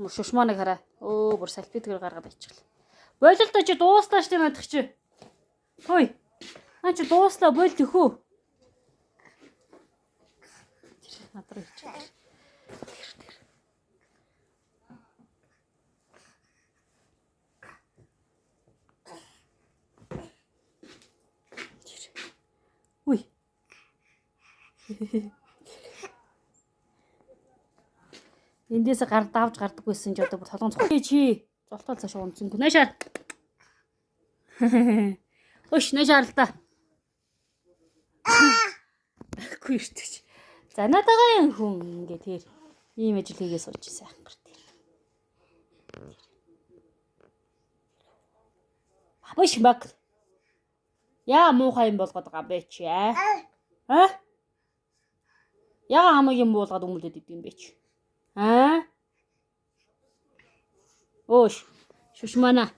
Шушманыг хараа. Өө бүр салфетгээр гаргаад иччихлээ. Болилдоо чи дууслаа штэ надах чи. Хөөе. Наа чи дууслаа болил төхөө. Тэр надруу ичээ. Тэр. Уй. Эндээс гар давж гардаггүйсэн ч одоо бүр толгон цохоо чи. Золтол цааш унцсангүй. Наашаар. Өш наашаар л да. Ахгүй иртэж. За надагаа хүн ингээ тэр ийм ажил хийгээ сууж сайхан гэр тэр. Хабаш баг. Яа муухай юм болгоод байгаа бэ чи аа? Яга хамгийн буулгаад өмөлдөд идэв юм бэ чи? Өөш. Шушмана.